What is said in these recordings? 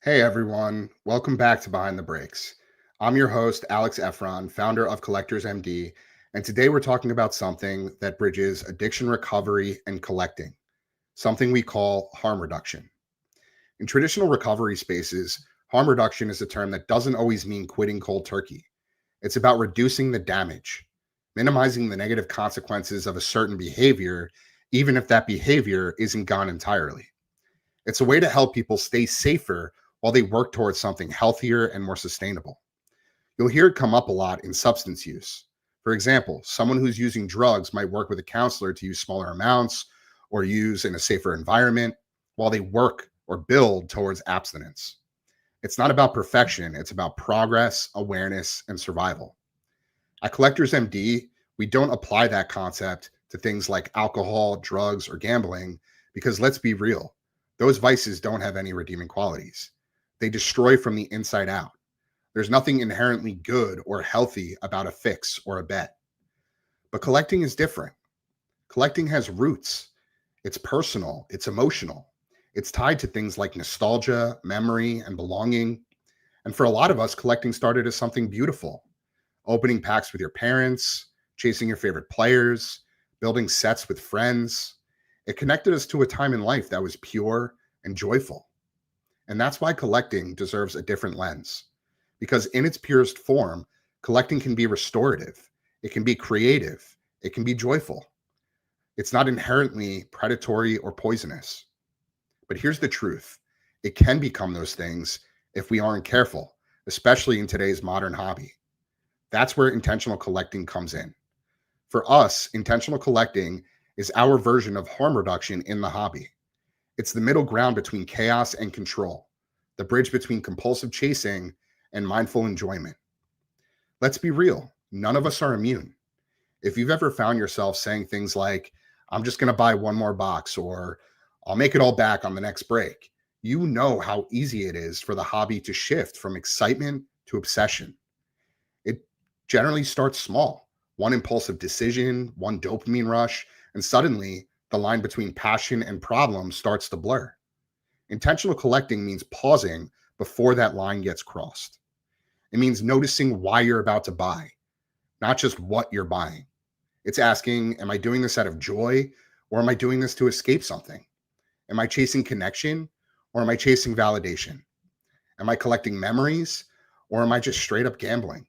Hey everyone, welcome back to Behind the Breaks. I'm your host, Alyx Effron, founder of Collectors MD, and today we're talking about something that bridges addiction recovery and collecting, something we call harm reduction. In traditional recovery spaces, harm reduction is a term that doesn't always mean quitting cold turkey. It's about reducing the damage, minimizing the negative consequences of a certain behavior, even if that behavior isn't gone entirely. It's a way to help people stay safer while they work towards something healthier and more sustainable. You'll hear it come up a lot in substance use. For example, someone who's using drugs might work with a counselor to use smaller amounts or use in a safer environment while they work or build towards abstinence. It's not about perfection, it's about progress, awareness, and survival. At Collectors MD, we don't apply that concept to things like alcohol, drugs, or gambling because let's be real, those vices don't have any redeeming qualities. They destroy from the inside out. There's nothing inherently good or healthy about a fix or a bet. But collecting is different. Collecting has roots. It's personal, it's emotional. It's tied to things like nostalgia, memory, and belonging. And for a lot of us, collecting started as something beautiful. Opening packs with your parents, chasing your favorite players, building sets with friends. It connected us to a time in life that was pure and joyful. And that's why collecting deserves a different lens. Because in its purest form, collecting can be restorative, it can be creative, it can be joyful. It's not inherently predatory or poisonous. But here's the truth, it can become those things if we aren't careful, especially in today's modern hobby. That's where intentional collecting comes in. For us, intentional collecting is our version of harm reduction in the hobby. It's the middle ground between chaos and control, the bridge between compulsive chasing and mindful enjoyment. Let's be real, none of us are immune. If you've ever found yourself saying things like, I'm just going to buy one more box, or I'll make it all back on the next break, you know how easy it is for the hobby to shift from excitement to obsession. It generally starts small, one impulsive decision, one dopamine rush, and suddenly the line between passion and problem starts to blur. Intentional collecting means pausing before that line gets crossed. It means noticing why you're about to buy, not just what you're buying. It's asking, am I doing this out of joy or am I doing this to escape something? Am I chasing connection or am I chasing validation? Am I collecting memories or am I just straight up gambling?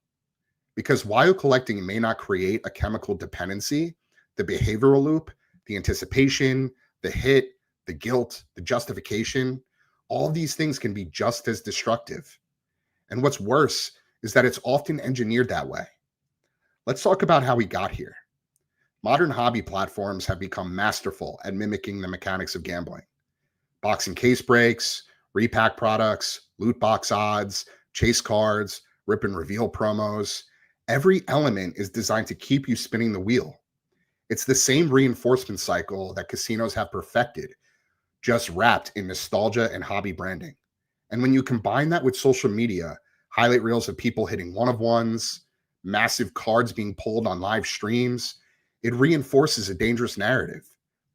Because while collecting may not create a chemical dependency, the behavioral loop, the anticipation, the hit, the guilt, the justification, all of these things can be just as destructive. And what's worse is that it's often engineered that way. Let's talk about how we got here. Modern hobby platforms have become masterful at mimicking the mechanics of gambling. Box and case breaks, repack products, loot box odds, chase cards, rip and reveal promos. Every element is designed to keep you spinning the wheel. It's the same reinforcement cycle that casinos have perfected, just wrapped in nostalgia and hobby branding. And when you combine that with social media, highlight reels of people hitting one-of-ones, massive cards being pulled on live streams, it reinforces a dangerous narrative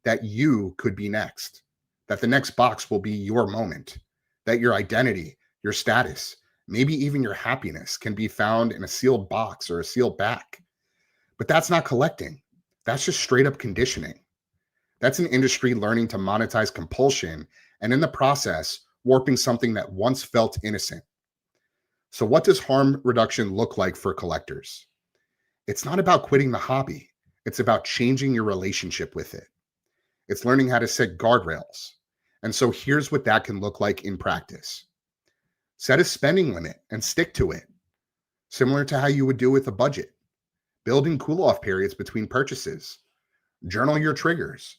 that you could be next, that the next box will be your moment, that your identity, your status, maybe even your happiness can be found in a sealed box or a sealed back. But that's not collecting. That's just straight up conditioning. That's an industry learning to monetize compulsion and in the process, warping something that once felt innocent. So, what does harm reduction look like for collectors? It's not about quitting the hobby, it's about changing your relationship with it. It's learning how to set guardrails. And so, here's what that can look like in practice: set a spending limit and stick to it, similar to how you would do with a budget. Build in cool off periods between purchases. Journal your triggers.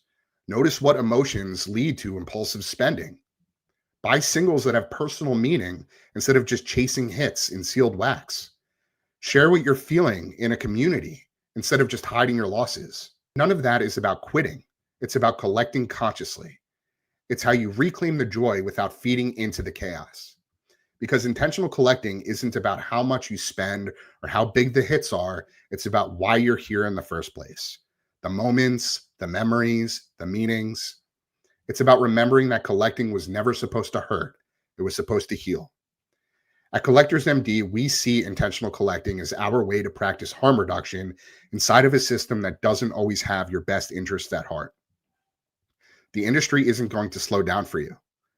Notice what emotions lead to impulsive spending. Buy singles that have personal meaning instead of just chasing hits in sealed wax. Share what you're feeling in a community instead of just hiding your losses. None of that is about quitting. It's about collecting consciously. It's how you reclaim the joy without feeding into the chaos. Because intentional collecting isn't about how much you spend or how big the hits are. It's about why you're here in the first place. The moments, the memories, the meanings. It's about remembering that collecting was never supposed to hurt. It was supposed to heal. At Collectors MD, we see intentional collecting as our way to practice harm reduction inside of a system that doesn't always have your best interests at heart. The industry isn't going to slow down for you.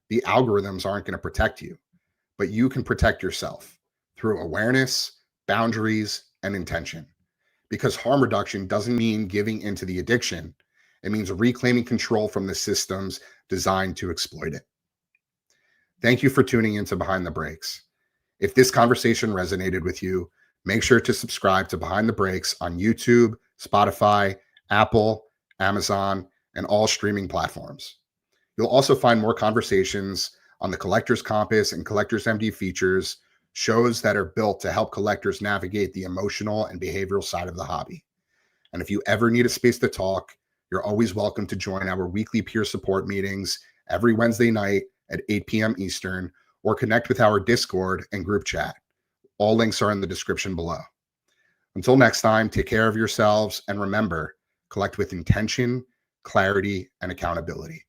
The algorithms aren't going to protect you, but you can protect yourself through awareness, boundaries, and intention. Because harm reduction doesn't mean giving into the addiction. It means reclaiming control from the systems designed to exploit it. Thank you for tuning into Behind the Breaks. If this conversation resonated with you, make sure to subscribe to Behind the Breaks on YouTube, Spotify, Apple, Amazon, and all streaming platforms. You'll also find more conversations on the Collectors Compass and Collectors MD features, shows that are built to help collectors navigate the emotional and behavioral side of the hobby. And if you ever need a space to talk, you're always welcome to join our weekly peer support meetings every Wednesday night at 8 p.m. Eastern, or connect with our Discord and group chat. All links are in the description below. Until next time, take care of yourselves, and remember, collect with intention, clarity, and accountability.